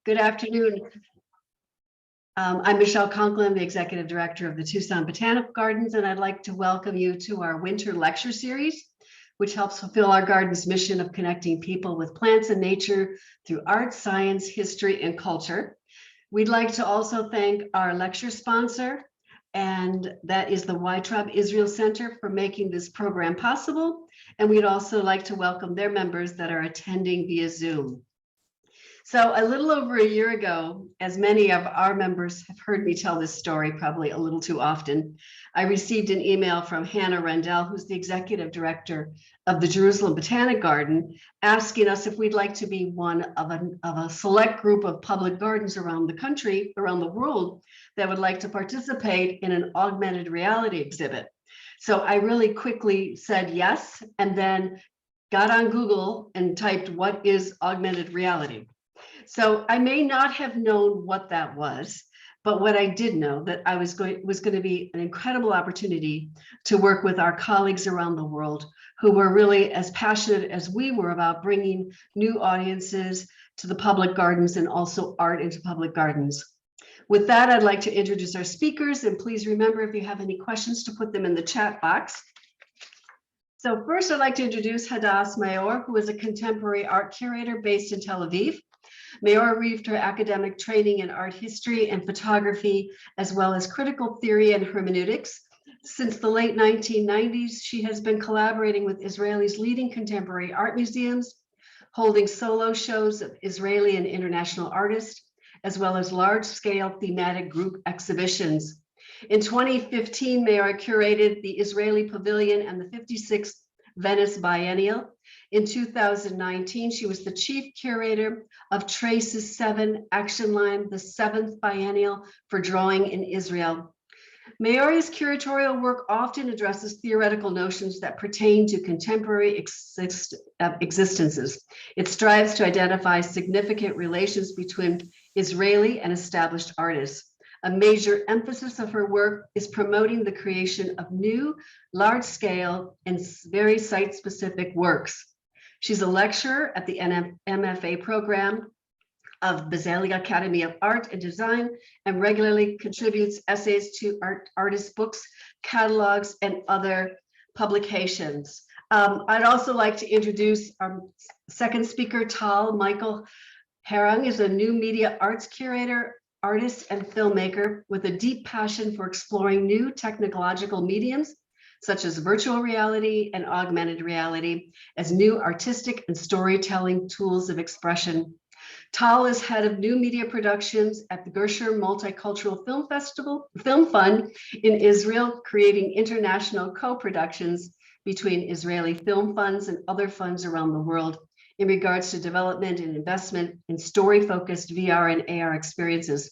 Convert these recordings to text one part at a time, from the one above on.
Good afternoon. I'm Michelle Conklin, the Executive Director of the Tucson Botanical Gardens, and I'd like to welcome you to our winter lecture series, which helps fulfill our garden's mission of connecting people with plants and nature through art, science, history, and culture. We'd like to also thank our lecture sponsor, and that is the Weintraub Israel Center, for making this program possible. And we'd also like to welcome their members that are attending via Zoom. So a little over a year ago, as many of our members have heard me tell this story probably a little too often, I received an email from Hannah Rendell, who's the executive director of the Jerusalem Botanical Garden, asking us if we'd like to be one of a select group of public gardens around the country, around the world, that would like to participate in an augmented reality exhibit. So I really quickly said yes, and then got on Google and typed, "What is augmented reality?" So I may not have known what that was, but what I did know that I was going to be an incredible opportunity to work with our colleagues around the world who were really as passionate as we were about bringing new audiences to the public gardens and also art into public gardens. With that, I'd like to introduce our speakers, and please remember, if you have any questions, to put them in the chat box. So first, I'd like to introduce Hadas Maor, who is a contemporary art curator based in Tel Aviv. Maor received her academic training in art history and photography, as well as critical theory and hermeneutics. Since the late 1990s, she has been collaborating with Israel's leading contemporary art museums, holding solo shows of Israeli and international artists, as well as large-scale thematic group exhibitions. In 2015, Maor curated the Israeli Pavilion and the 56th Venice Biennial. In 2019, she was the chief curator of Trace's 7 Action Line, the 7th Biennial for Drawing in Israel. Maor's curatorial work often addresses theoretical notions that pertain to contemporary existences. It strives to identify significant relations between Israeli and established artists. A major emphasis of her work is promoting the creation of new, large-scale, and very site-specific works. She's a lecturer at the MFA program of Bezalel Academy of Art and Design, and regularly contributes essays to artist books, catalogs, and other publications. I'd also like to introduce our second speaker, Tal Michael Haring, is a new media arts curator, artist, and filmmaker with a deep passion for exploring new technological mediums, such as virtual reality and augmented reality, as new artistic and storytelling tools of expression. Tal is head of new media productions at the Gersher Multicultural Film Fund in Israel, creating international co-productions between Israeli film funds and other funds around the world in regards to development and investment in story-focused VR and AR experiences.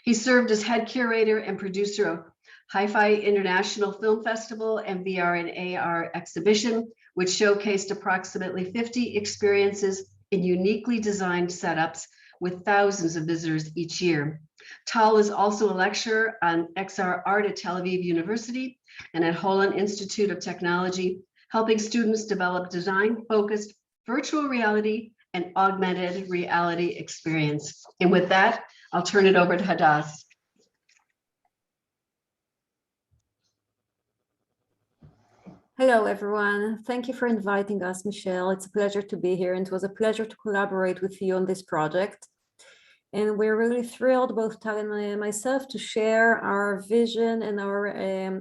He served as head curator and producer of Hi-Fi International Film Festival and VR and AR exhibition, which showcased approximately 50 experiences in uniquely designed setups with thousands of visitors each year. Tal is also a lecturer on XR art at Tel Aviv University and at Holland Institute of Technology, helping students develop design-focused virtual reality and augmented reality experience. And with that, I'll turn it over to Hadas. Hello, everyone. Thank you for inviting us, Michelle. It's a pleasure to be here, and it was a pleasure to collaborate with you on this project. And we're really thrilled, both Tal and myself, to share our vision and our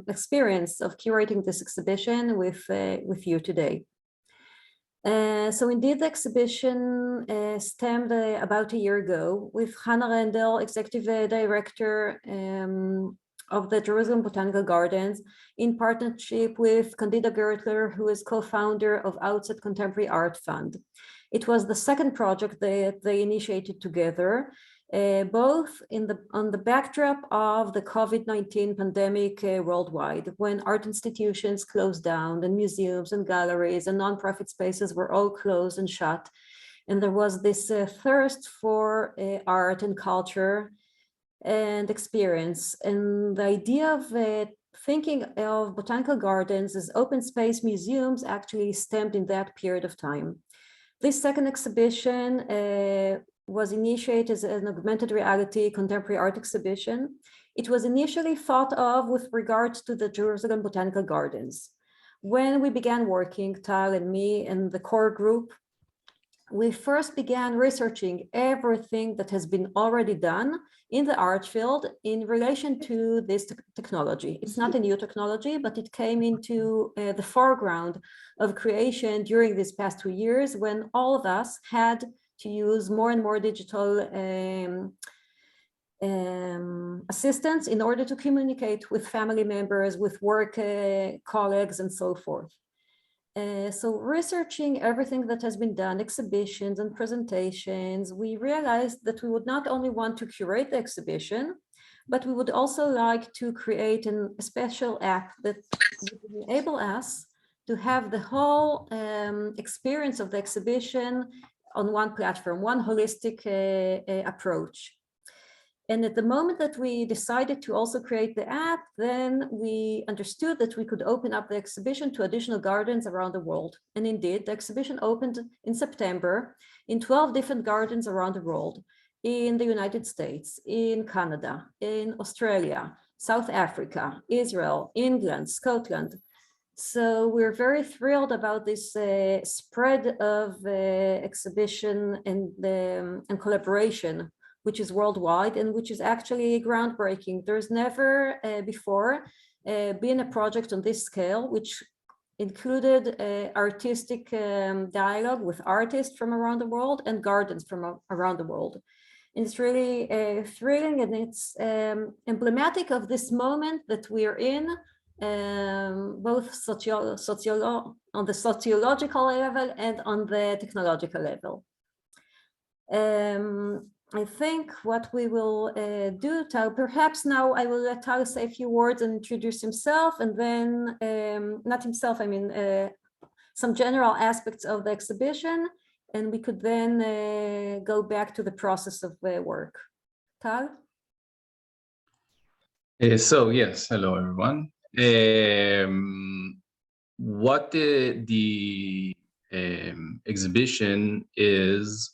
experience of curating this exhibition with you today. So indeed, the exhibition stemmed about a year ago with Hannah Rendell, Executive Director of the Jerusalem Botanical Gardens, in partnership with Candida Gertler, who is co-founder of Outset Contemporary Art Fund. It was the second project that they initiated together, both on the backdrop of the COVID-19 pandemic worldwide, when art institutions closed down and museums and galleries and nonprofit spaces were all closed and shut. And there was this thirst for art and culture and experience. And the idea of thinking of botanical gardens as open space museums actually stemmed in that period of time. This second exhibition was initiated as an augmented reality contemporary art exhibition. It was initially thought of with regard to the Jerusalem Botanical Gardens. When we began working, Tal and me and the core group, we first began researching everything that has been already done in the art field in relation to this technology. It's not a new technology, but it came into the foreground of creation during these past 2 years when all of us had to use more and more digital assistance in order to communicate with family members, with work colleagues, and so forth. So researching everything that has been done, exhibitions and presentations, we realized that we would not only want to curate the exhibition, but we would also like to create a special app that would enable us to have the whole experience of the exhibition on one platform, one holistic approach. And at the moment that we decided to also create the app, then we understood that we could open up the exhibition to additional gardens around the world. And indeed, the exhibition opened in September in 12 different gardens around the world, in the United States, in Canada, in Australia, South Africa, Israel, England, Scotland. So we're very thrilled about this spread of exhibition and collaboration, which is worldwide and which is actually groundbreaking. There's never before been a project on this scale, which included artistic dialogue with artists from around the world and gardens from around the world. And it's really thrilling, and it's emblematic of this moment that we're in, both on the sociological level and on the technological level. I think what we will do, Tal, perhaps now I will let Tal say a few words and introduce himself, and then, not himself, I mean, some general aspects of the exhibition, and we could then go back to the process of work. Tal? So yes, hello everyone. What the exhibition is,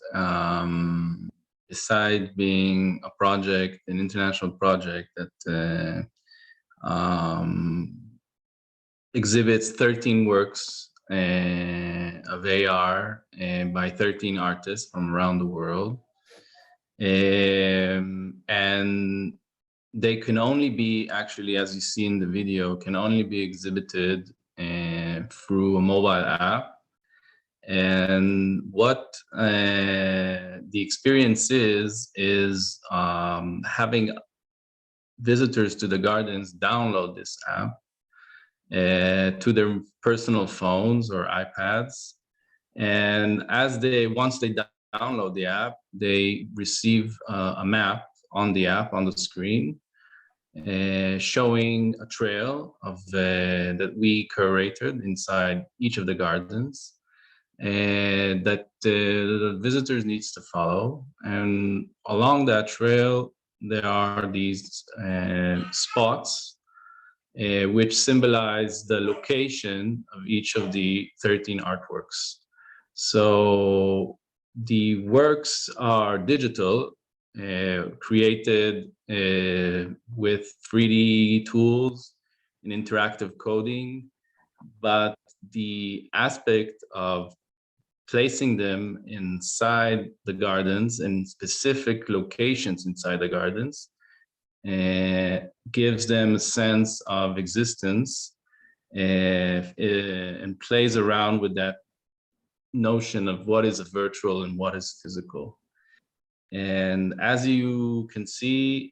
besides being a project, an international project that exhibits 13 works of AR by 13 artists from around the world. And they can only be, actually, as you see in the video, can only be exhibited through a mobile app. And what the experience is having visitors to the gardens download this app to their personal phones or iPads. And once they download the app, they receive a map on the app on the screen, showing a trail of that we curated inside each of the gardens, that the visitors needs to follow. And along that trail, there are these spots which symbolize the location of each of the 13 artworks. So the works are digital, created with 3D tools and interactive coding, but the aspect of placing them inside the gardens in specific locations inside the gardens gives them a sense of existence and plays around with that notion of what is virtual and what is physical. And as you can see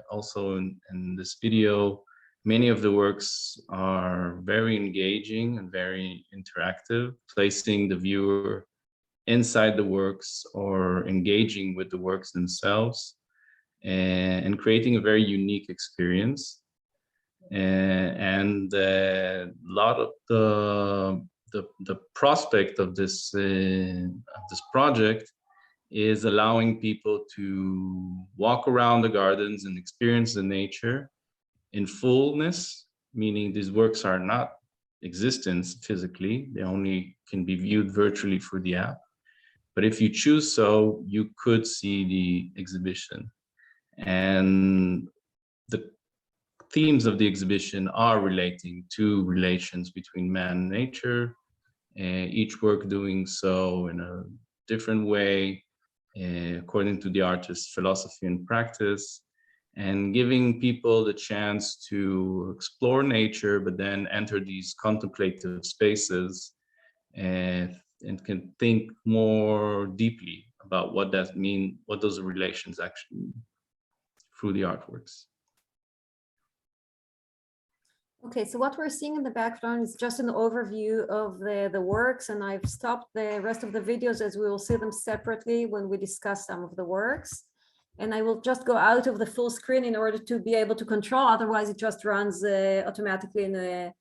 also in this video, many of the works are very engaging and very interactive, placing the viewer inside the works or engaging with the works themselves, and creating a very unique experience. And a lot of the prospect of this project is allowing people to walk around the gardens and experience the nature in fullness, meaning these works are not existent physically, they only can be viewed virtually through the app. But if you choose so, you could see the exhibition. And the themes of the exhibition are relating to relations between man and nature, each work doing so in a different way, according to the artist's philosophy and practice, and giving people the chance to explore nature, but then enter these contemplative spaces and can think more deeply about what that mean, what those relations actually mean through the artworks. Okay, so what we're seeing in the background is just an overview of the works, and I've stopped the rest of the videos as we will see them separately when we discuss some of the works. And I will just go out of the full screen in order to be able to control, otherwise it just runs automatically in a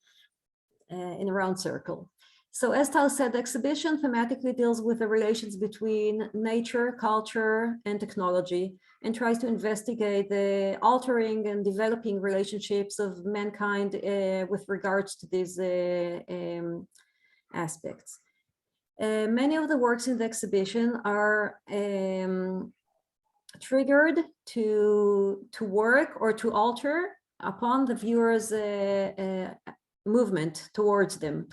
round circle. So as Tal said, the exhibition thematically deals with the relations between nature, culture, and technology, and tries to investigate the altering and developing relationships of mankind with regards to these aspects. Many of the works in the exhibition are triggered to work or to alter upon the viewer's movement towards them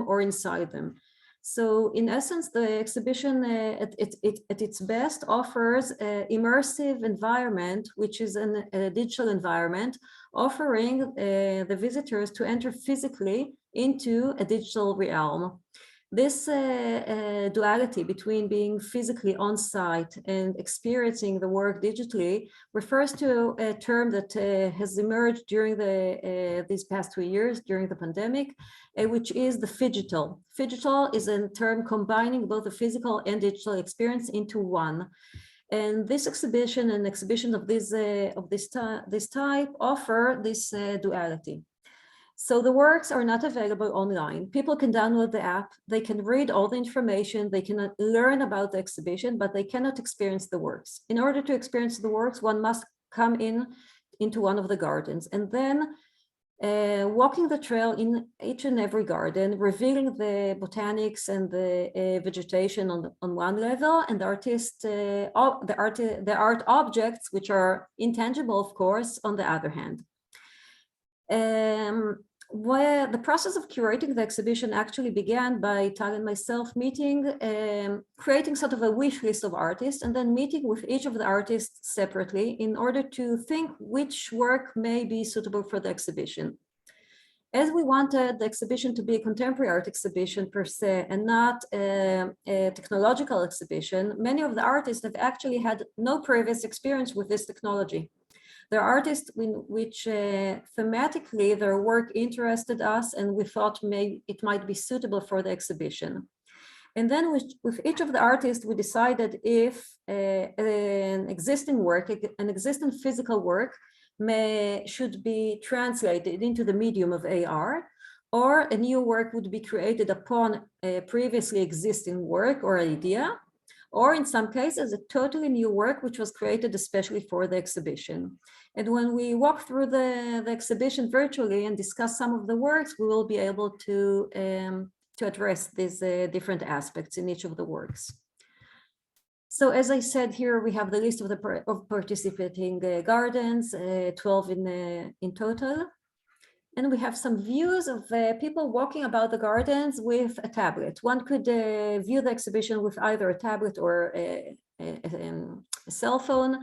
or inside them. So in essence, the exhibition at its best offers an immersive environment, which is a digital environment, offering the visitors to enter physically into a digital realm. This duality between being physically on site and experiencing the work digitally refers to a term that has emerged during these past 2 years during the pandemic, which is the phygital. Phygital is a term combining both the physical and digital experience into one. And this exhibition and exhibition of this type offer this duality. So the works are not available online. People can download the app, they can read all the information, they can learn about the exhibition, but they cannot experience the works. In order to experience the works, one must come into one of the gardens, and then walking the trail in each and every garden, revealing the botanics and the vegetation on one level, and the art objects, which are intangible, of course, on the other hand. Where the process of curating the exhibition actually began by Tal and myself meeting, creating sort of a wish list of artists, and then meeting with each of the artists separately in order to think which work may be suitable for the exhibition. As we wanted the exhibition to be a contemporary art exhibition per se, and not a technological exhibition, many of the artists have actually had no previous experience with this technology. There are artists in which thematically their work interested us, and we thought it might be suitable for the exhibition. And then with each of the artists, we decided if an existing work, an existing physical work should be translated into the medium of AR, or a new work would be created upon a previously existing work or idea, or in some cases, a totally new work which was created especially for the exhibition. And when we walk through the exhibition virtually and discuss some of the works, we will be able to address these different aspects in each of the works. So as I said, here we have the list of participating gardens, 12 in total. And we have some views of people walking about the gardens with a tablet. One could view the exhibition with either a tablet or a cell phone,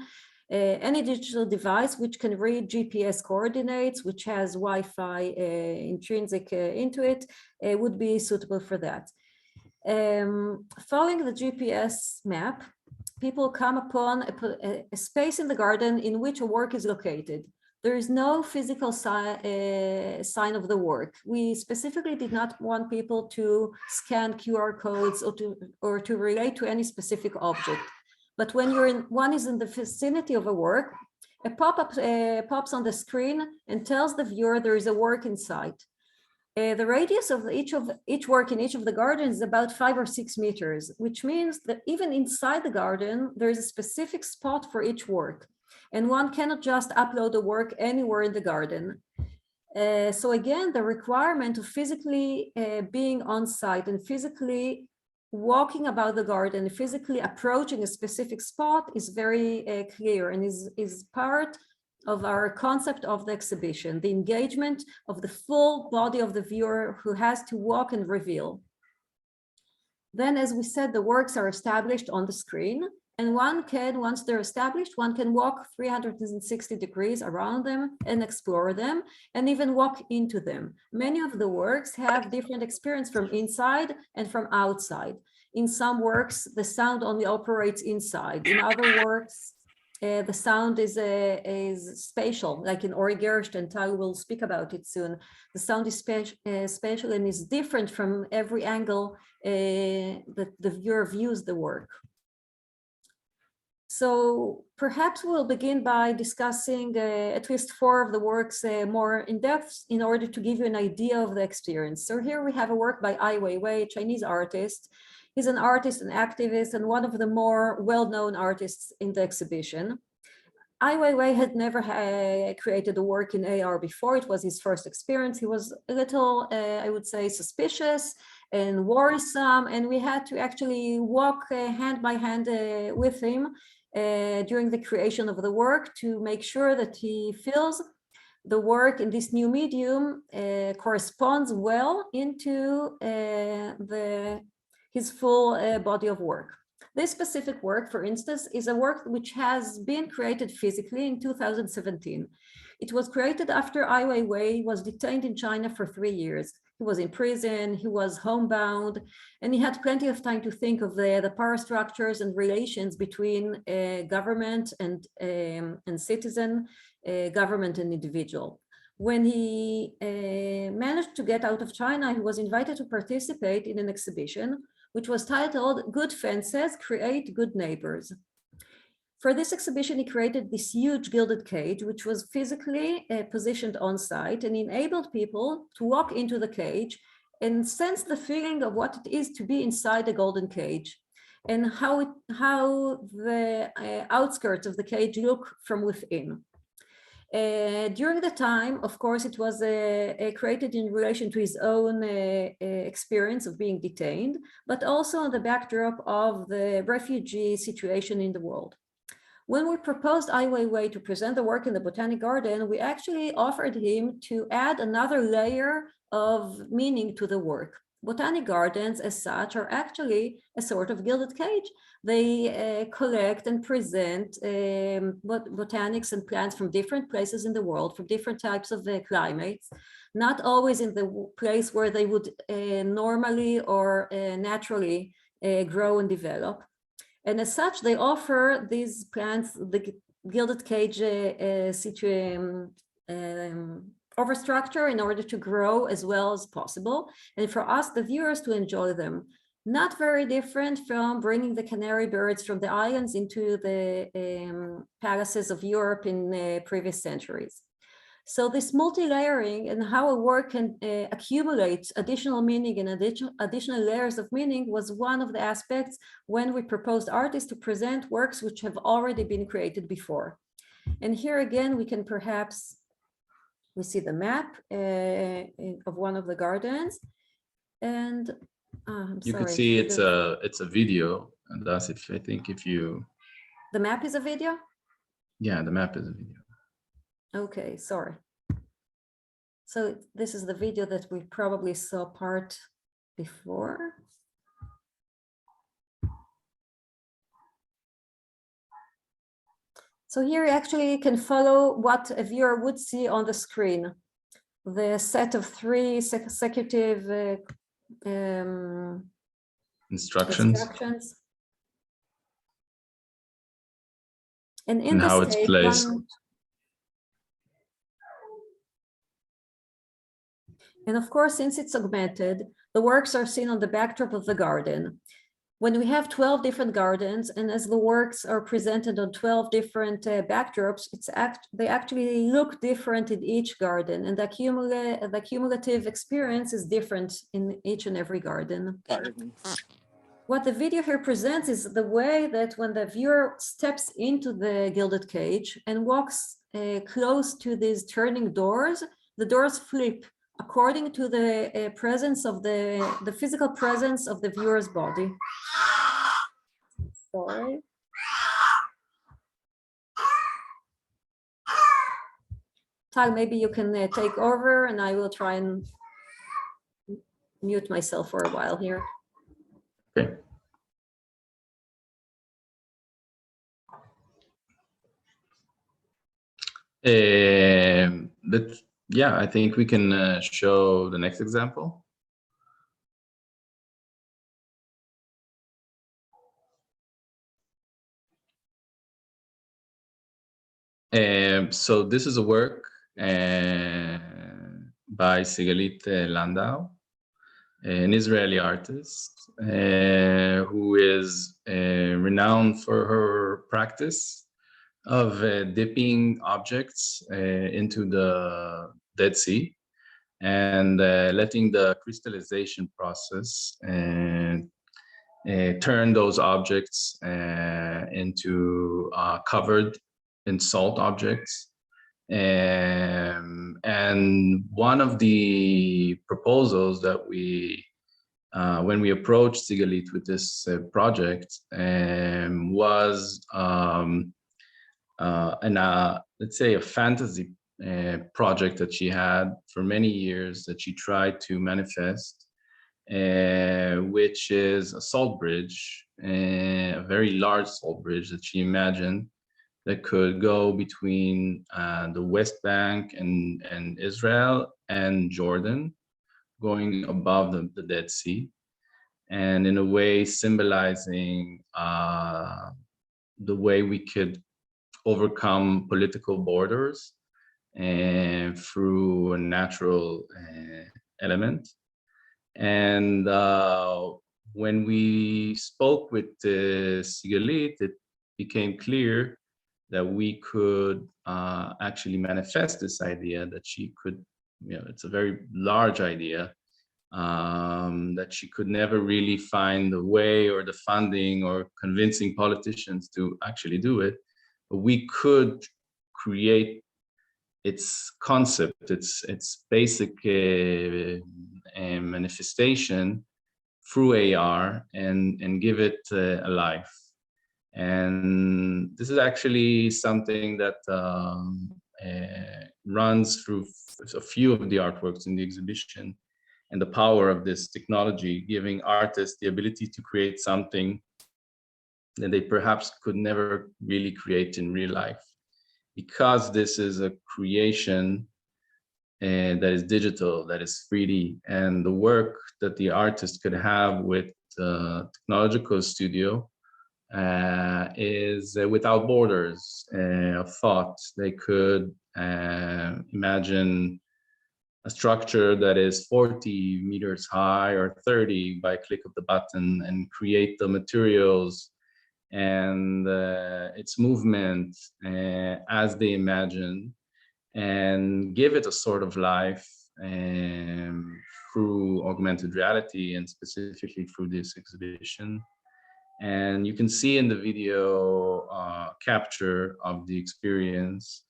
any digital device which can read GPS coordinates, which has Wi-Fi intrinsic into it, would be suitable for that. Following the GPS map, people come upon a space in the garden in which a work is located. There is no physical sign of the work. We specifically did not want people to scan QR codes or to relate to any specific object. But when one is in the vicinity of a work, a pop-up pops on the screen and tells the viewer there is a work in sight. The radius of each work in each of the gardens is about 5 or 6 meters, which means that even inside the garden, there is a specific spot for each work. And one cannot just upload a work anywhere in the garden. So again, the requirement of physically being on site and physically walking about the garden, physically approaching a specific spot is very clear and is part of our concept of the exhibition, the engagement of the full body of the viewer who has to walk and reveal. Then, as we said, the works are established on the screen, and once they're established, one can walk 360 degrees around them and explore them and even walk into them. Many of the works have different experience from inside and from outside. In some works, the sound only operates inside. In other works, the sound is spatial, like in Ori Gerst, and Tal will speak about it soon. The sound is spatial and is different from every angle that the viewer views the work. So perhaps we'll begin by discussing at least 4 of the works more in depth in order to give you an idea of the experience. So here we have a work by Ai Weiwei, a Chinese artist. He's an artist and activist and one of the more well-known artists in the exhibition. Ai Weiwei had never created a work in AR before. It was his first experience. He was a little, I would say, suspicious and worrisome, and we had to actually walk hand by hand with him during the creation of the work to make sure that he feels the work in this new medium corresponds well into his full body of work. This specific work, for instance, is a work which has been created physically in 2017. It was created after Ai Weiwei was detained in China for 3 years. He was in prison, he was homebound, and he had plenty of time to think of the power structures and relations between government and citizen, government and individual. When he managed to get out of China, he was invited to participate in an exhibition which was titled "Good Fences Create Good Neighbors." For this exhibition, he created this huge gilded cage, which was physically positioned on site and enabled people to walk into the cage and sense the feeling of what it is to be inside a golden cage and how the outskirts of the cage look from within. During the time, of course, it was created in relation to his own experience of being detained, but also on the backdrop of the refugee situation in the world. When we proposed Ai Weiwei to present the work in the Botanic Garden, we actually offered him to add another layer of meaning to the work. Botanic gardens, as such, are actually a sort of gilded cage. They collect and present botanics and plants from different places in the world, from different types of climates, not always in the place where they would normally or naturally grow and develop. And as such, they offer these plants the gilded cage overstructure in order to grow as well as possible, and for us, the viewers, to enjoy them. Not very different from bringing the canary birds from the islands into the palaces of Europe in previous centuries. So this multi-layering and how a work can accumulate additional meaning and additional layers of meaning was one of the aspects when we proposed artists to present works which have already been created before. And here again, we can perhaps, we see the map of one of the gardens, and you can see it's a video, and that's if you. The map is a video? Yeah, the map is a video. Okay, sorry. So this is the video that we probably saw part before. So here you actually can follow what a viewer would see on the screen. The set of 3 consecutive instructions. And in how this it's case, placed. And of course, since it's augmented, the works are seen on the backdrop of the garden. When we have 12 different gardens, and as the works are presented on 12 different backdrops, they actually look different in each garden, and the cumulative experience is different in each and every garden. What the video here presents is the way that when the viewer steps into the gilded cage and walks close to these turning doors, the doors flip according to the presence of the physical presence of the viewer's body. Sorry. Tal, maybe you can take over and I will try and mute myself for a while here. Okay. Yeah, I think we can show the next example. So this is a work by Sigalit Landau, an Israeli artist who is renowned for her practice of dipping objects into the Dead Sea and letting the crystallization process turn those objects into covered in salt objects. And one of the proposals that we, when we approached Sigalit with this project, was let's say a fantasy project that she had for many years that she tried to manifest, which is a salt bridge, a very large salt bridge that she imagined that could go between the West Bank and Israel and Jordan, going above the Dead Sea, and in a way symbolizing the way we could overcome political borders through a natural element. And when we spoke with Sigalit, it became clear that we could actually manifest this idea that she could, it's a very large idea, that she could never really find the way or the funding or convincing politicians to actually do it. But we could create its concept, its basic manifestation through AR and give it a life. And this is actually something that runs through a few of the artworks in the exhibition, and the power of this technology giving artists the ability to create something that they perhaps could never really create in real life, because this is a creation that is digital, that is 3D, and the work that the artist could have with the technological studio is without borders of thought. They could imagine a structure that is 40 meters high or 30 by click of the button and create the materials and its movement as they imagine, and give it a sort of life through augmented reality, and specifically through this exhibition. And you can see in the video capture of the experience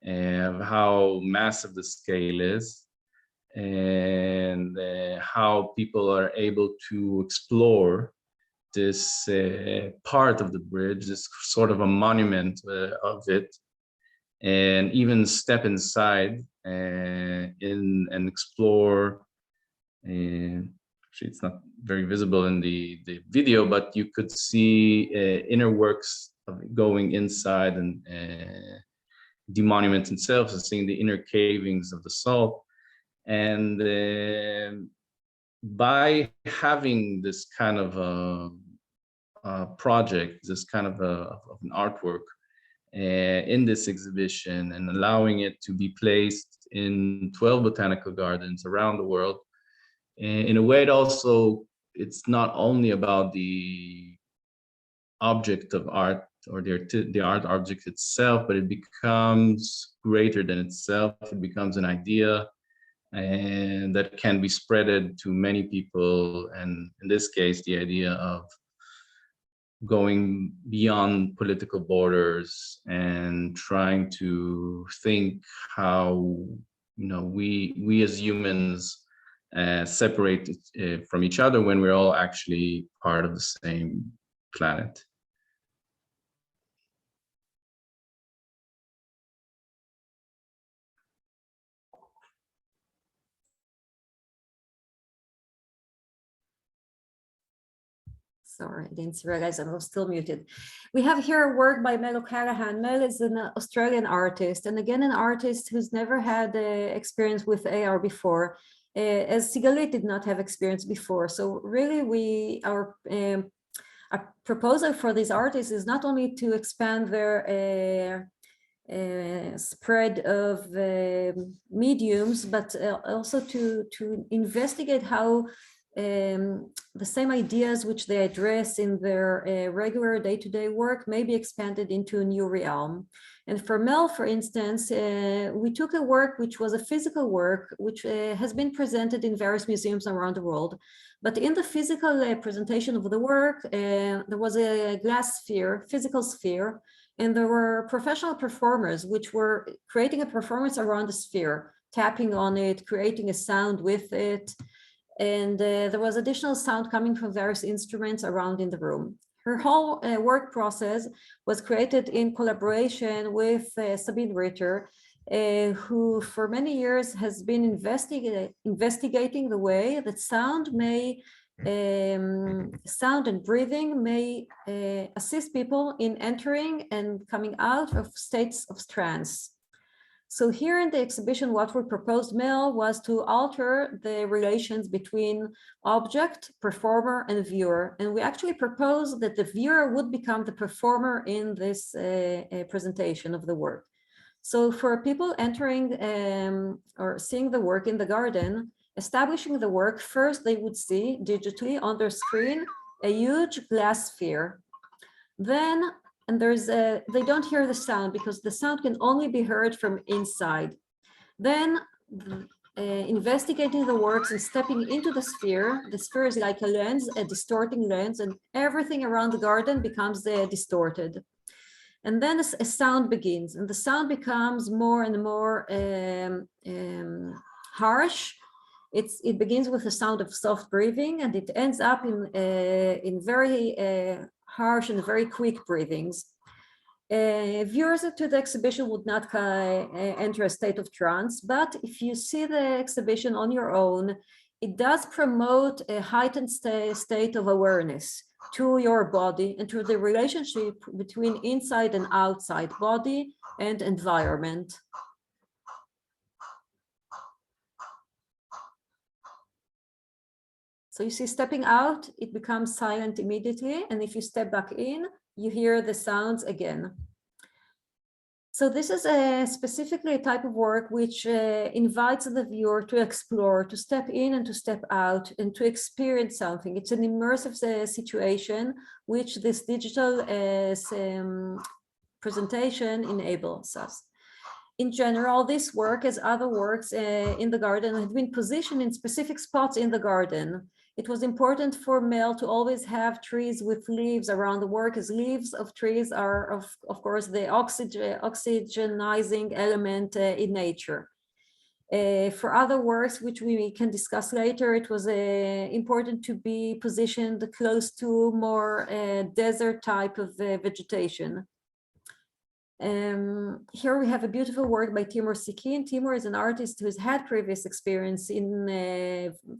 of how massive the scale is, and how people are able to explore this part of the bridge, this sort of a monument of it, and even step inside and explore. Actually, it's not very visible in the video, but you could see inner works of going inside and the monument itself, so seeing the inner cavings of the salt. And by having this kind of a project, this kind of an artwork in this exhibition, and allowing it to be placed in 12 botanical gardens around the world, in a way, it's not only about the object of art or the art object itself, but it becomes greater than itself. It becomes an idea, and that can be spreaded to many people. And in this case, the idea of going beyond political borders and trying to think how we as humans separate from each other when we're all actually part of the same planet. Sorry, I didn't realize I was still muted. We have here a work by Mel O'Callaghan. Mel is an Australian artist, and again, an artist who's never had experience with AR before, as Sigalit did not have experience before. So really, our proposal for these artists is not only to expand their spread of mediums, but also to investigate how the same ideas which they address in their regular day-to-day work may be expanded into a new realm. And for Mel, for instance, we took a work which was a physical work, which has been presented in various museums around the world. But in the physical presentation of the work, there was a glass sphere, physical sphere, and there were professional performers which were creating a performance around the sphere, tapping on it, creating a sound with it. And there was additional sound coming from various instruments around in the room. Her whole work process was created in collaboration with Sabine Ritter, who for many years has been investigating the way that sound and breathing may assist people in entering and coming out of states of trance. So here in the exhibition, what we proposed, Mel, was to alter the relations between object, performer, and viewer. And we actually proposed that the viewer would become the performer in this presentation of the work. So for people entering or seeing the work in the garden, establishing the work, first they would see digitally on their screen a huge glass sphere. Then, and they don't hear the sound because the sound can only be heard from inside. Then investigating the works and stepping into the sphere is like a lens, a distorting lens, and everything around the garden becomes distorted. And then a sound begins, and the sound becomes more and more harsh. It begins with a sound of soft breathing, and it ends up in very harsh and very quick breathings. Viewers to the exhibition would not enter a state of trance, but if you see the exhibition on your own, it does promote a heightened state of awareness to your body and to the relationship between inside and outside body and environment. So you see, stepping out, it becomes silent immediately. And if you step back in, you hear the sounds again. So this is specifically a type of work which invites the viewer to explore, to step in and to step out and to experience something. It's an immersive situation which this digital presentation enables us. In general, this work, as other works in the garden, have been positioned in specific spots in the garden. It was important for Mel to always have trees with leaves around the work, as leaves of trees are, of course, the oxygenizing element in nature. For other works, which we can discuss later, it was important to be positioned close to more desert type of vegetation. Here we have a beautiful work by Timur Sikin. Timur is an artist who has had previous experience in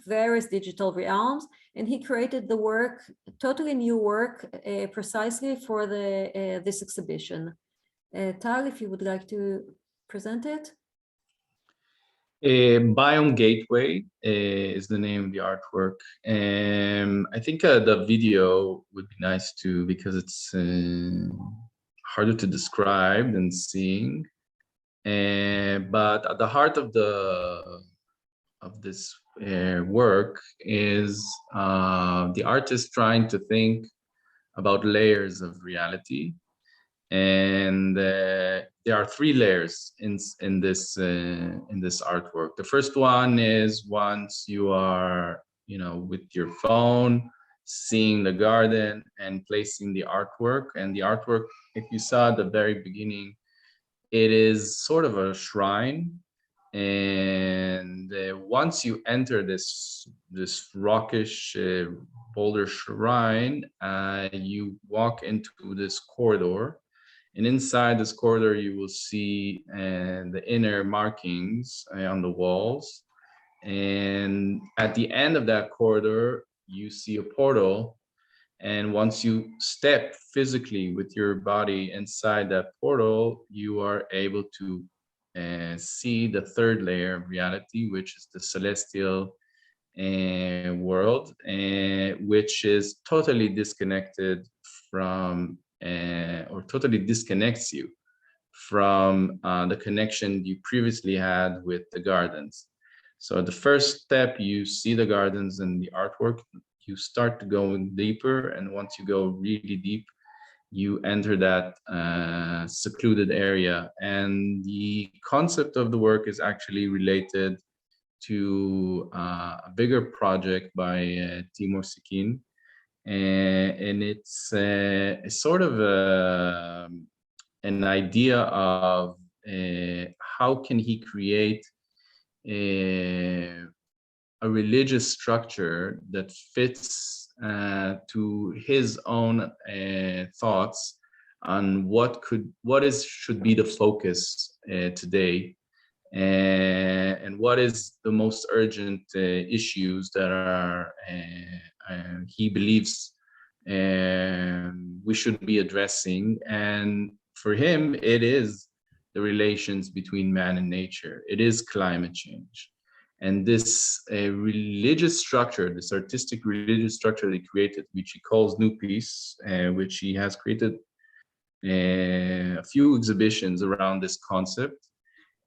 various digital realms, and he created the work, totally new work, precisely for this exhibition. Tal, if you would like to present it. Biome Gateway is the name of the artwork. I think the video would be nice too, because it's harder to describe than seeing, but at the heart of this work is the artist trying to think about layers of reality, and there are three layers in this artwork. The first one is once you are, with your phone, seeing the garden and placing the artwork. And the artwork, if you saw at the very beginning, it is sort of a shrine, And once you enter this rockish boulder shrine, you walk into this corridor, and inside this corridor you will see the inner markings on the walls. And at the end of that corridor you see a portal, and once you step physically with your body inside that portal, you are able to see the third layer of reality, which is the celestial world, which is totally disconnected from, or totally disconnects you from the connection you previously had with the gardens. So the first step, you see the gardens and the artwork, you start to go deeper, and once you go really deep, you enter that secluded area. And the concept of the work is actually related to a bigger project by Timur Sikin, and it's sort of an idea of how can he create a religious structure that fits to his own thoughts on what should be the focus today, and what is the most urgent issues that are he believes we should be addressing. And for him, it is the relations between man and nature. It is climate change. And this religious structure, this artistic religious structure that he created, which he calls New Peace, which he has created a few exhibitions around this concept.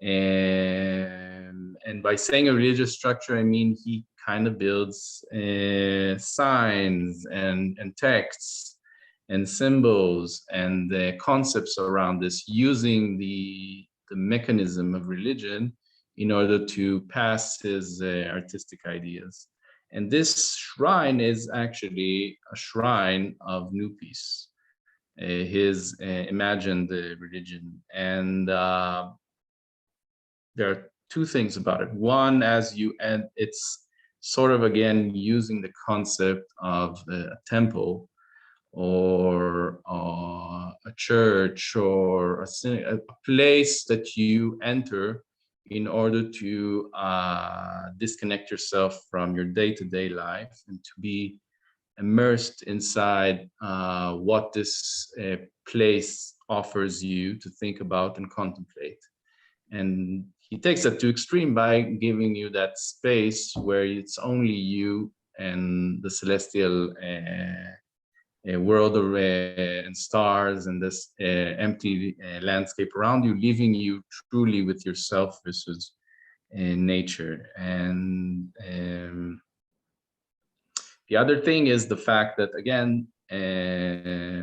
And by saying a religious structure, I mean he kind of builds signs and texts and symbols and the concepts around this, using the mechanism of religion in order to pass his artistic ideas. And this shrine is actually a shrine of New Peace, his imagined religion. And there are two things about it. One, it's sort of, again, using the concept of a temple or a church or a place that you enter in order to disconnect yourself from your day-to-day life and to be immersed inside what this place offers you to think about and contemplate. And he takes that to extreme by giving you that space where it's only you and the celestial world and stars and this empty landscape around you, leaving you truly with yourself versus nature. And the other thing is the fact that, again,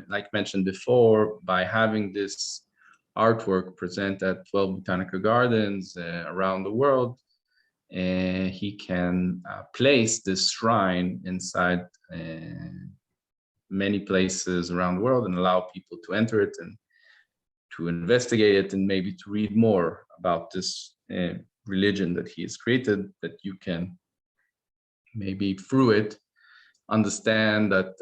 like mentioned before, by having this artwork present at 12 botanical gardens around the world, he can place this shrine inside many places around the world and allow people to enter it and to investigate it and maybe to read more about this religion that he has created, that you can maybe through it understand that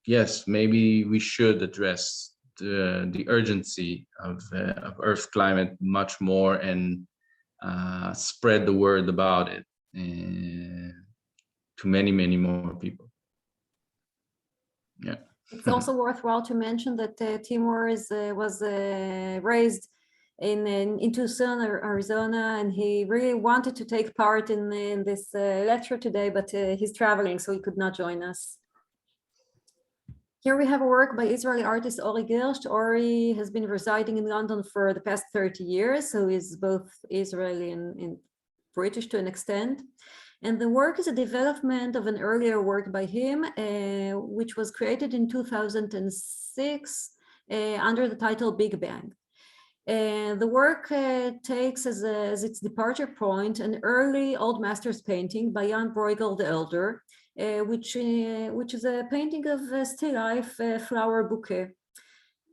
yes, maybe we should address the urgency of Earth climate much more and spread the word about it to many, many more people. Yeah. It's also worthwhile to mention that Timur was raised in Tucson, Arizona, and he really wanted to take part in this lecture today, but he's traveling, so he could not join us. Here we have a work by Israeli artist Ori Gerst. Ori has been residing in London for the past 30 years, so he's both Israeli and British to an extent. And the work is a development of an earlier work by him, which was created in 2006 under the title Big Bang. The work takes as its departure point an early Old Masters painting by Jan Bruegel the Elder, which is a painting of a still life flower bouquet.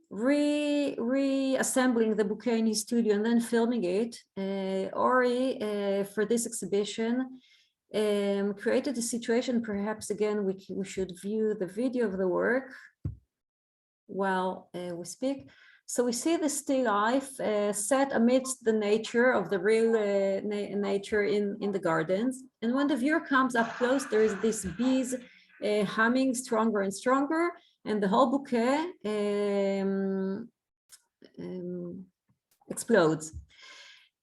reassembling the bouquet in his studio and then filming it, Ori, for this exhibition, created a situation. Perhaps again we should view the video of the work while we speak. So we see the still life set amidst the nature of the real nature in the gardens. And when the viewer comes up close, there is this bees humming stronger and stronger, and the whole bouquet explodes.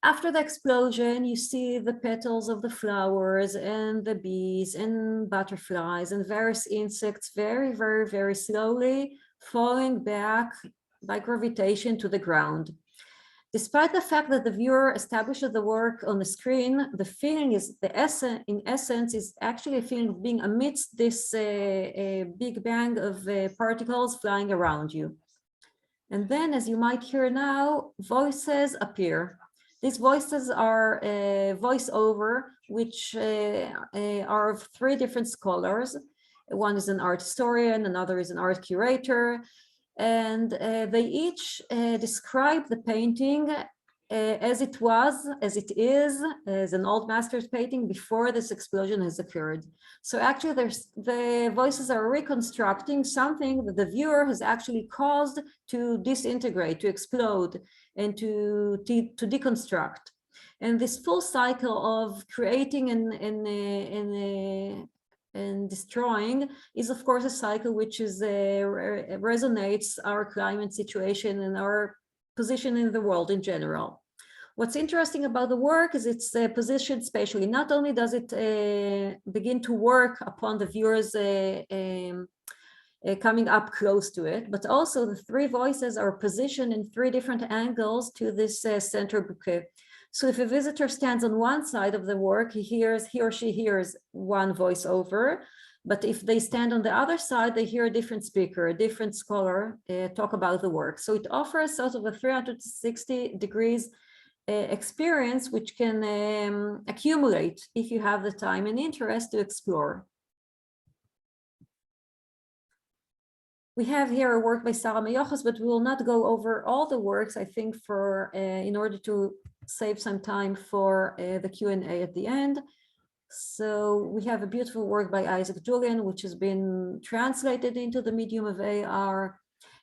After the explosion, you see the petals of the flowers and the bees and butterflies and various insects very, very, very slowly falling back by gravitation to the ground. Despite the fact that the viewer establishes the work on the screen, the feeling is, in essence, is actually a feeling of being amidst this big bang of particles flying around you. And then, as you might hear now, voices appear. These voices are voiceover, which are of three different scholars. One is an art historian, another is an art curator, and they each describe the painting as it was, as it is, as an old master's painting before this explosion has occurred. So actually the voices are reconstructing something that the viewer has actually caused to disintegrate, to explode, and to deconstruct. And this full cycle of creating and destroying is, of course, a cycle which is resonates our climate situation and our position in the world in general. What's interesting about the work is it's positioned spatially. Not only does it begin to work upon the viewers coming up close to it, but also the three voices are positioned in three different angles to this center bouquet. So if a visitor stands on one side of the work, he or she hears one voiceover. But if they stand on the other side, they hear a different speaker, a different scholar talk about the work. So it offers sort of a 360 degrees experience, which can accumulate if you have the time and interest to explore. We have here a work by Sarah Meyochos, but we will not go over all the works, I think, for in order to save some time for the Q&A at the end. So we have a beautiful work by Isaac Julian, which has been translated into the medium of AR,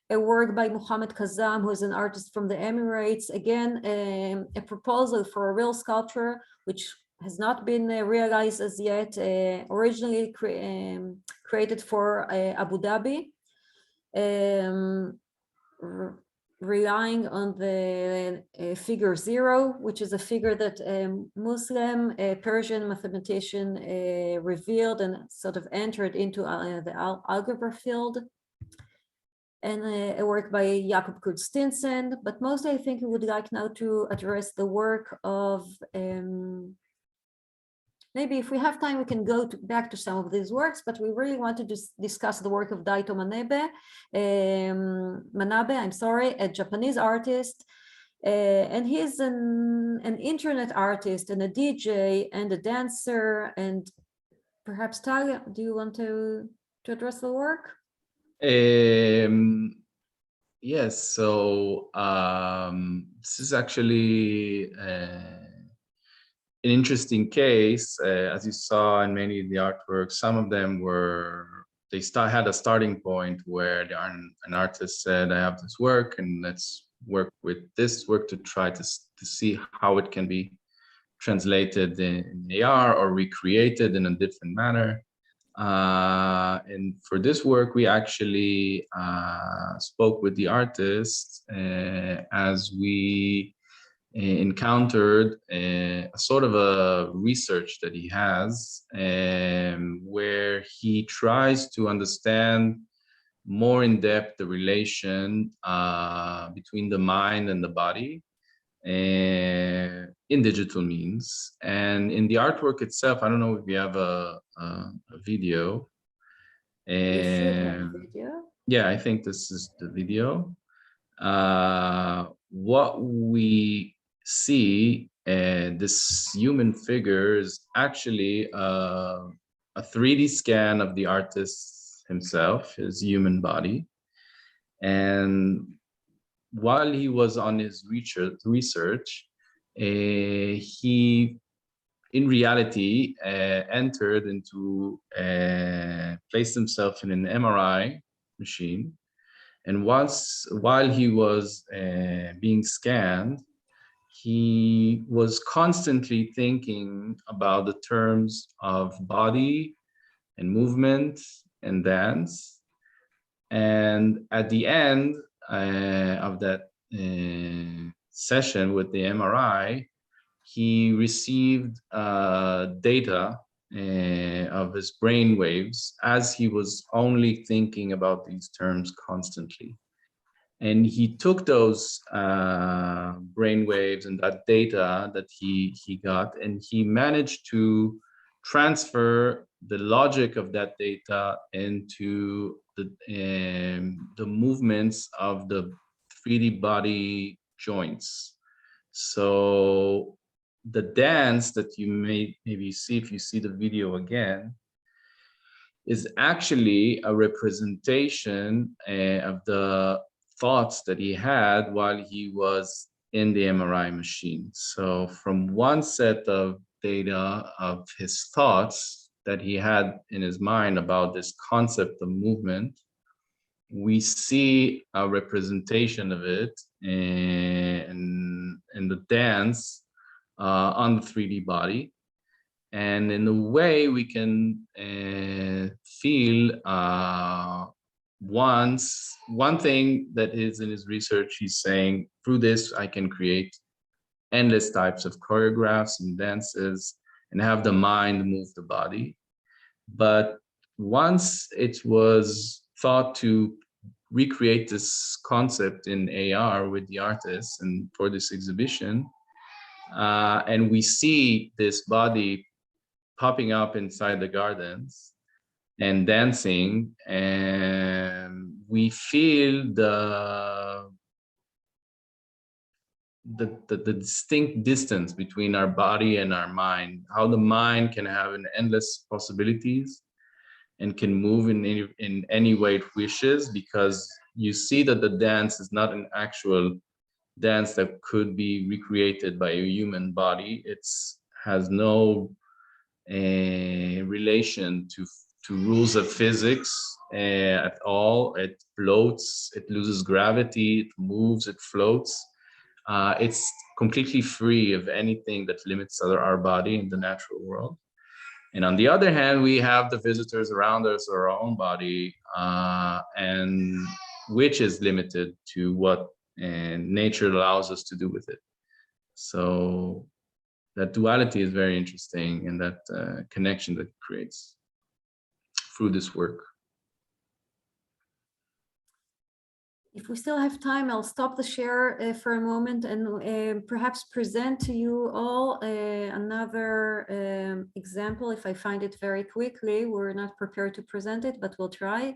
a work by Mohammed Kazam, who is an artist from the Emirates. Again, a proposal for a real sculpture, which has not been realized as yet, originally created for Abu Dhabi. Relying on the figure 0, which is a figure that Muslim Persian mathematician revealed and sort of entered into the algebra field, and a work by Jakob Kurt-Stinsen. But mostly I think we would like now to address the work of maybe if we have time, we can go back to some of these works, but we really want to discuss the work of Daito Manabe, a Japanese artist. And he's an internet artist and a DJ and a dancer. And perhaps Talia, do you want to address the work? Yes, so this is actually an interesting case. As you saw in many of the artworks, some of them had a starting point where an artist said, I have this work and let's work with this work to try to see how it can be translated in AR or recreated in a different manner. And for this work, we actually spoke with the artist as we encountered a sort of a research that he has where he tries to understand more in depth the relation between the mind and the body in digital means. And in the artwork itself, I don't know if you have a video. You should have a video. Yeah, I think this is the video. What we see, this human figure is actually a 3D scan of the artist himself, his human body. And while he was on his research, he in reality entered into, placed himself in an MRI machine. And while he was being scanned, he was constantly thinking about the terms of body and movement and dance. And at the end of that session with the MRI, he received data of his brain waves as he was only thinking about these terms constantly. And he took those brain waves and that data that he got, and he managed to transfer the logic of that data into the movements of the 3D body joints. So the dance that you may maybe see if you see the video again is actually a representation of the thoughts that he had while he was in the MRI machine. So from one set of data of his thoughts that he had in his mind about this concept of movement, we see a representation of it in the dance on the 3D body. And in a way we can feel one thing that is in his research, he's saying, through this I can create endless types of choreographs and dances and have the mind move the body. But once it was thought to recreate this concept in AR with the artists and for this exhibition, and we see this body popping up inside the gardens and dancing, and we feel the distinct distance between our body and our mind, how the mind can have an endless possibilities and can move in any way it wishes, because you see that the dance is not an actual dance that could be recreated by a human body. It has no relation to rules of physics at all. It floats, it loses gravity, it moves, it floats. It's completely free of anything that limits our body in the natural world. And on the other hand, we have the visitors around us, our own body, and which is limited to what nature allows us to do with it. So that duality is very interesting, and that connection that it creates through this work. If we still have time, I'll stop the share for a moment and perhaps present to you all another example. If I find it very quickly, we're not prepared to present it, but we'll try.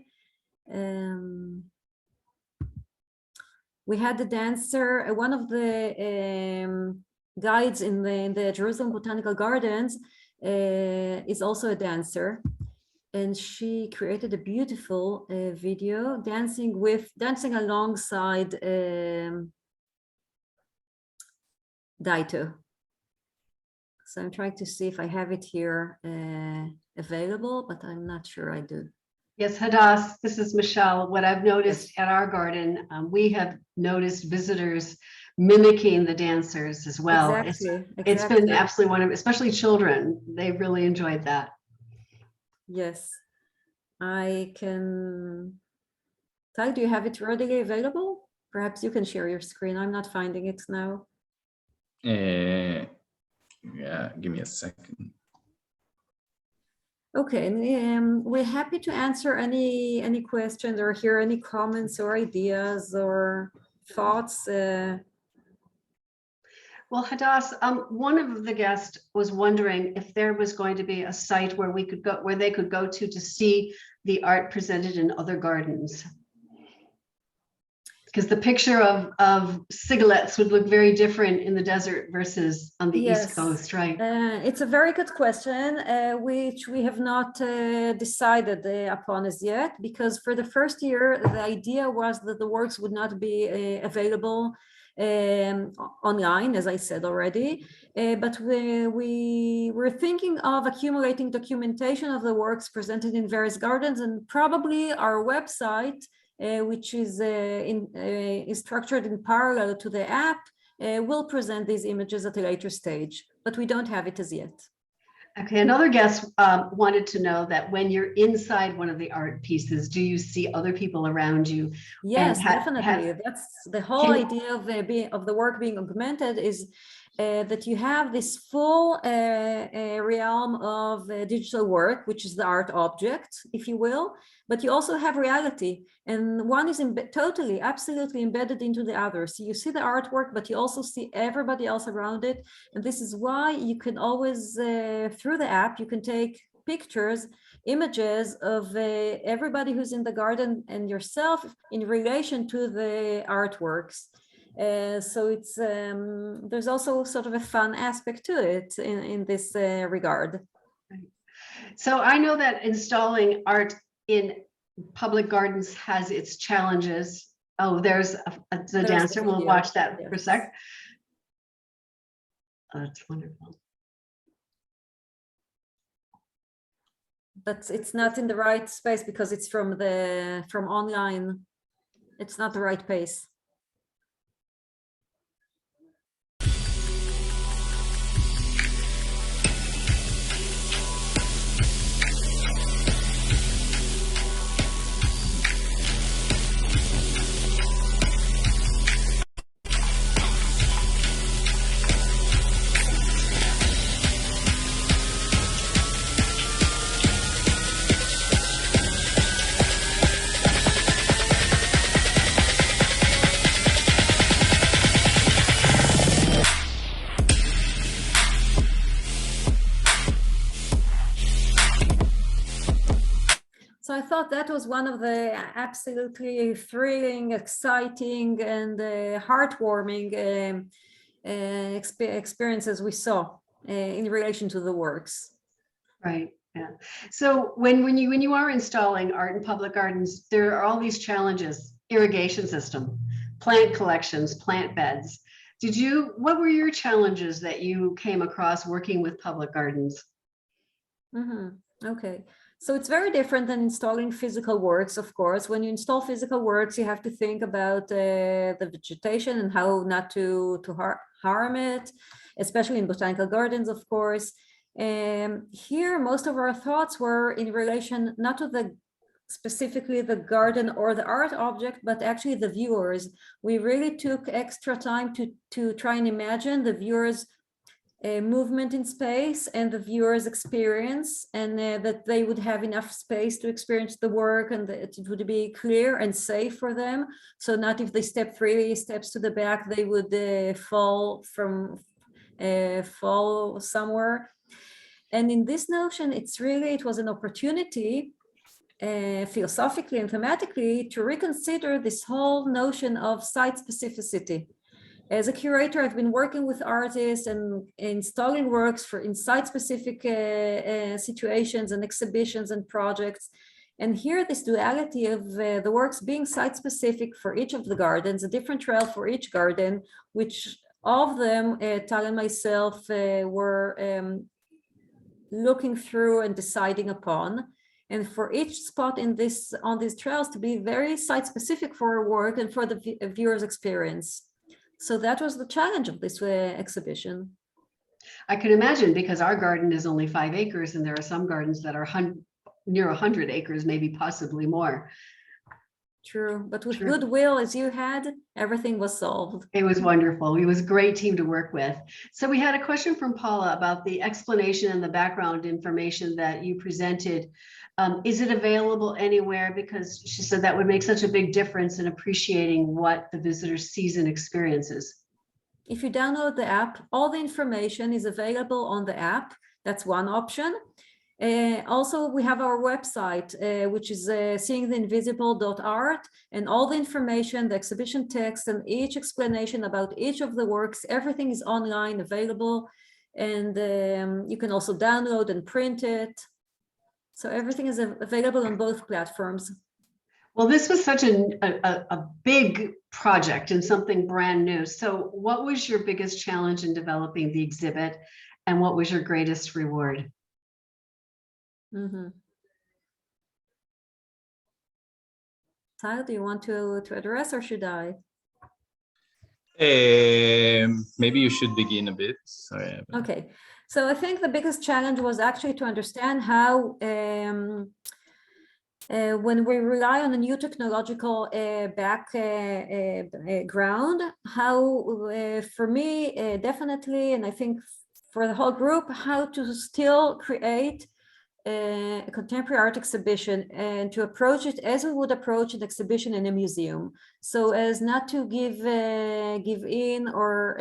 We had the dancer, one of the guides in the Jerusalem Botanical Gardens is also a dancer. And she created a beautiful video dancing alongside Daito. So I'm trying to see if I have it here available, but I'm not sure I do. Yes, Hadas, this is Michelle. What I've noticed at our garden, we have noticed visitors mimicking the dancers as well. Exactly. It's been absolutely wonderful, especially children. They really enjoyed that. Yes, I can. Ty, do you have it readily available? Perhaps you can share your screen. I'm not finding it now. Yeah, give me a second. Okay, we're happy to answer any questions or hear any comments or ideas or thoughts. Well, Hadas, one of the guests was wondering if there was going to be a site where we could go, where they could go to see the art presented in other gardens. Because the picture of cigarettes would look very different in the desert versus on the East Coast, right? It's a very good question, which we have not decided upon as yet, because for the first year, the idea was that the works would not be available online, as I said already, but we were thinking of accumulating documentation of the works presented in various gardens, and probably our website, which is structured in parallel to the app, will present these images at a later stage, but we don't have it as yet. Okay, another guest wanted to know that when you're inside one of the art pieces, do you see other people around you? Yes, definitely. That's the whole idea of the work being augmented, is that you have this full realm of digital work, which is the art object, if you will, but you also have reality, and one is totally, absolutely embedded into the other. So you see the artwork, but you also see everybody else around it, and this is why you can always, through the app, you can take pictures, images of everybody who's in the garden and yourself in relation to the artworks. So it's there's also sort of a fun aspect to it in this regard. So I know that installing art in public gardens has its challenges. Oh, there's the dancer. We'll watch that for a sec. Oh, that's wonderful. But it's not in the right space because it's from online. It's not the right pace. So I thought that was one of the absolutely thrilling, exciting, and heartwarming experiences we saw in relation to the works. Right. Yeah. So when you are installing art in public gardens, there are all these challenges: irrigation system, plant collections, plant beds. What were your challenges that you came across working with public gardens? Okay. So it's very different than installing physical works, of course. When you install physical works, you have to think about the vegetation and how not to harm it, especially in botanical gardens, of course. Here, most of our thoughts were in relation not to specifically the garden or the art object, but actually the viewers. We really took extra time to try and imagine the viewers' movement in space and the viewer's experience, and that they would have enough space to experience the work, and that it would be clear and safe for them. So not if they step 3 steps to the back, they would fall somewhere. And in this notion, it was an opportunity philosophically and thematically to reconsider this whole notion of site specificity. As a curator, I've been working with artists and installing works in site-specific situations and exhibitions and projects. And here, this duality of the works being site-specific for each of the gardens, a different trail for each garden, which all of them, Tal and myself, were looking through and deciding upon. And for each spot on these trails to be very site-specific for our work and for the viewer's experience. So that was the challenge of this exhibition. I can imagine, because our garden is only 5 acres, and there are some gardens that are near 100 acres, maybe possibly more. True, but with goodwill, as you had, everything was solved. It was wonderful. It was a great team to work with. So we had a question from Paula about the explanation and the background information that you presented. Is it available anywhere? Because she said that would make such a big difference in appreciating what the visitor sees and experiences. If you download the app, all the information is available on the app. That's one option. Also, we have our website, which is seeingtheinvisible.art, and all the information, the exhibition text, and each explanation about each of the works, everything is online available, and you can also download and print it. So everything is available on both platforms. Well, this was such a big project and something brand new. So what was your biggest challenge in developing the exhibit, and what was your greatest reward? Mm-hmm. Tyler, do you want to address, or should I? Maybe you should begin a bit. Sorry. Okay, so I think the biggest challenge was actually to understand how when we rely on a new technological background, how for me definitely, and I think for the whole group, how to still create a contemporary art exhibition and to approach it as we would approach an exhibition in a museum, so as not to give in, or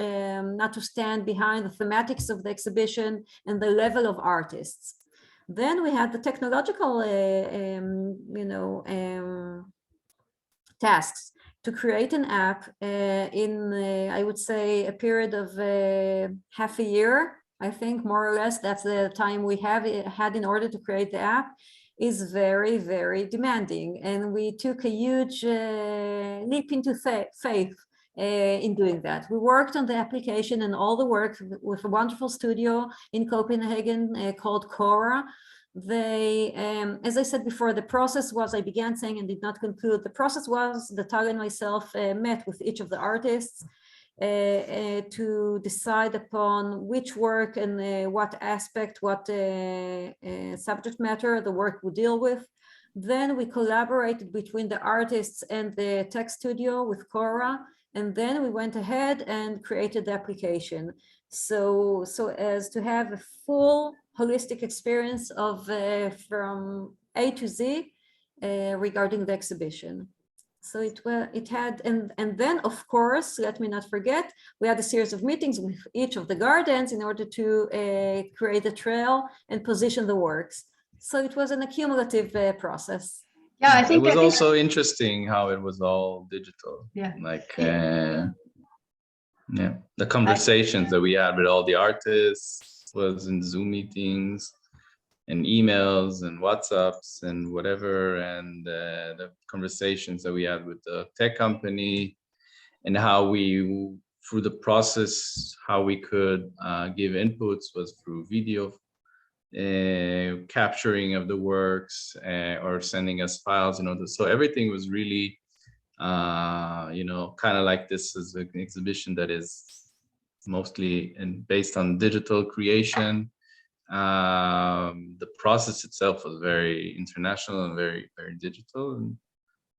not to stand behind the thematics of the exhibition and the level of artists. Then we had the technological tasks to create an app in I would say a period of half a year. I think more or less that's the time we had in order to create the app, is very, very demanding. And we took a huge leap into faith in doing that. We worked on the application and all the work with a wonderful studio in Copenhagen called Cora. They, as I said before, the process was, I began saying and did not conclude, the process was that Tal and myself met with each of the artists to decide upon which work and what aspect, what subject matter the work would deal with. Then we collaborated between the artists and the tech studio with Cora, and then we went ahead and created the application. So as to have a full holistic experience of from A to Z regarding the exhibition. So it had, and then of course, let me not forget, we had a series of meetings with each of the gardens in order to create a trail and position the works. So it was an accumulative process. Yeah, I think it was also interesting how it was all digital. Yeah. Like, yeah, the conversations that we had with all the artists was in Zoom meetings and emails and WhatsApps and whatever, and the conversations that we had with the tech company, and how we, through the process, how we could give inputs was through video capturing of the works or sending us files, so everything was really kind of like this is an exhibition that is mostly based on digital creation. The process itself was very international and very, very digital. And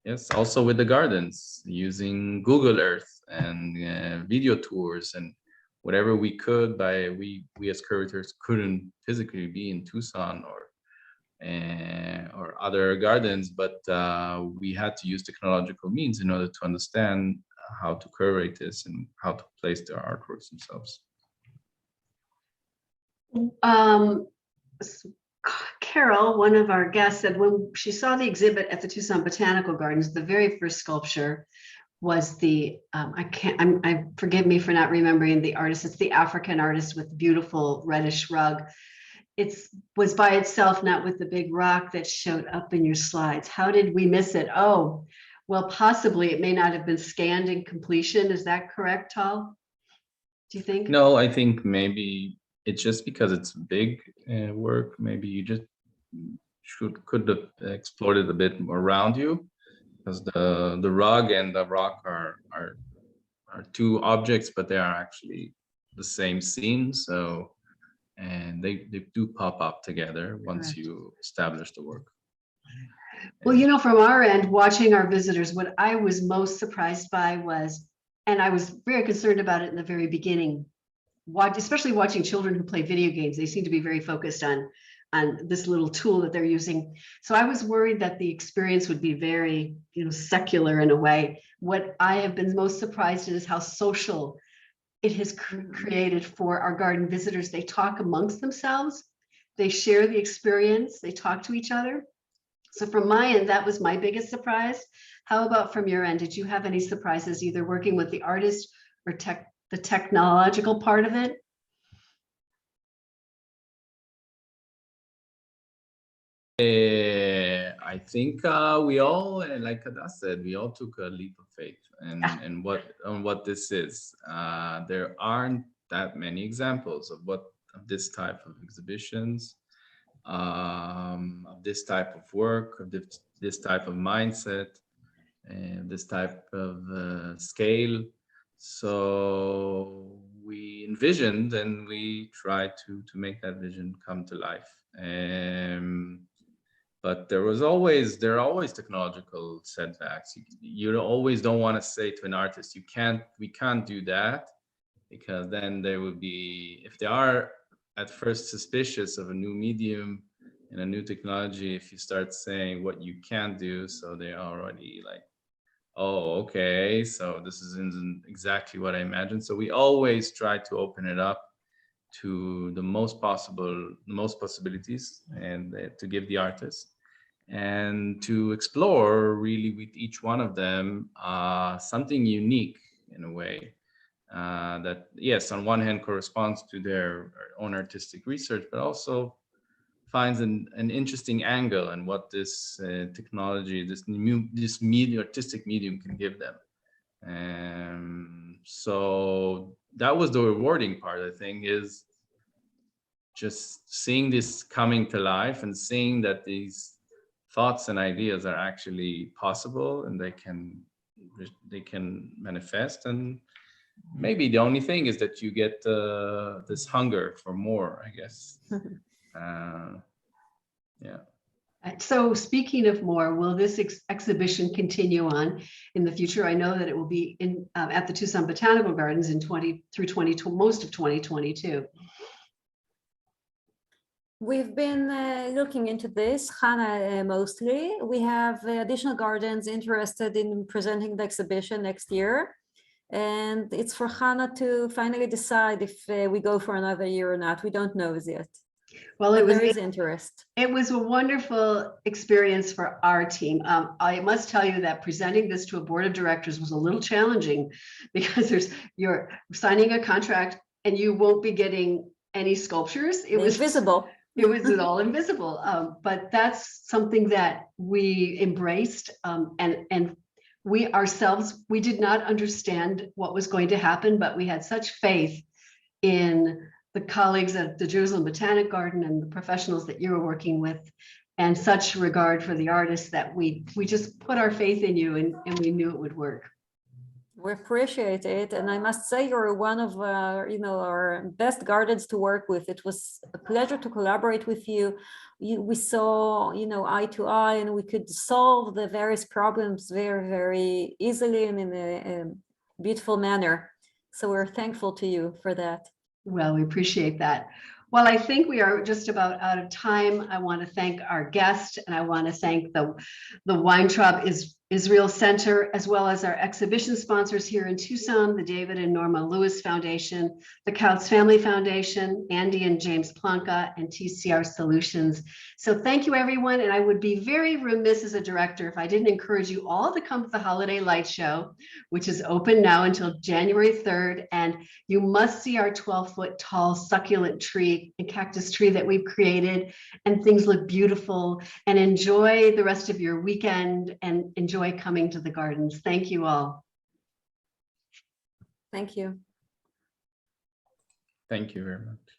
yes, also with the gardens, using Google Earth and video tours and whatever we could. We as curators couldn't physically be in Tucson or other gardens, but we had to use technological means in order to understand how to curate this and how to place their artworks themselves. Carol, one of our guests, said when she saw the exhibit at the Tucson Botanical Gardens, the very first sculpture was the forgive me for not remembering the artist. It's the African artist with the beautiful reddish rug. It was by itself, not with the big rock that showed up in your slides. How did we miss it? Oh, well, possibly it may not have been scanned in completion. Is that correct, Tal? Do you think? No, I think maybe it's just because it's big work. Maybe you just could have explored it a bit more around you, because the rug and the rock are two objects, but they are actually the same scene. So, and they do pop up together once you establish the work. Well, from our end, watching our visitors, what I was most surprised by was, and I was very concerned about it in the very beginning, especially watching children who play video games. They seem to be very focused on this little tool that they're using. So I was worried that the experience would be very, secular in a way. What I have been most surprised at is how social it has created for our garden visitors. They talk amongst themselves. they share the experience, they talk to each other. So from my end, that was my biggest surprise. How about from your end? Did you have any surprises, either working with the artist or the technological part of it? I think we all, like Hadas said, we all took a leap of faith and what this is. There aren't that many examples of this type of exhibitions, of this type of work, of this type of mindset, and this type of scale. So we envisioned and we tried to make that vision come to life. But there are always technological setbacks. You always don't want to say to an artist, we can't do that, because then they will be, if they are at first suspicious of a new medium and a new technology, if you start saying what you can't do, so they're already like, oh, okay, so this isn't exactly what I imagined. So we always try to open it up to the most possibilities, and to give the artist, and to explore really with each one of them something unique in a way that, yes, on one hand corresponds to their own artistic research, but also finds an interesting angle in what this technology, this artistic medium can give them. So that was the rewarding part, I think, is just seeing this coming to life and seeing that these thoughts and ideas are actually possible and they can manifest. And maybe the only thing is that you get this hunger for more, I guess. Yeah. So speaking of more, will this exhibition continue on in the future? I know that it will be at the Tucson Botanical Gardens in most of 2022. We've been looking into this, Hannah mostly. We have additional gardens interested in presenting the exhibition next year. And it's for Hannah to finally decide if we go for another year or not. We don't know as yet. Well, there is interest. It was a wonderful experience for our team. I must tell you that presenting this to a board of directors was a little challenging, because you're signing a contract and you won't be getting any sculptures. It was invisible. It was all invisible. But that's something that we embraced, and we ourselves, we did not understand what was going to happen, but we had such faith in the colleagues at the Jerusalem Botanical Garden and the professionals that you were working with, and such regard for the artists, that we just put our faith in you, and we knew it would work. We appreciate it, and I must say you're one of our best gardens to work with. It was a pleasure to collaborate with you. We saw eye to eye, and we could solve the various problems very, very easily and in a beautiful manner. So we're thankful to you for that. Well, we appreciate that. Well, I think we are just about out of time. I want to thank our guest, and I want to thank the Weintraub Israel Center, as well as our exhibition sponsors here in Tucson, the David and Norma Lewis Foundation, the Couts Family Foundation, Andy and James Plonka, and TCR Solutions. So thank you, everyone. And I would be very remiss as a director if I didn't encourage you all to come to the Holiday Light Show, which is open now until January 3rd. And you must see our 12-foot tall succulent tree and cactus tree that we've created. And things look beautiful. And enjoy the rest of your weekend, and enjoy coming to the gardens. Thank you all. Thank you. Thank you very much.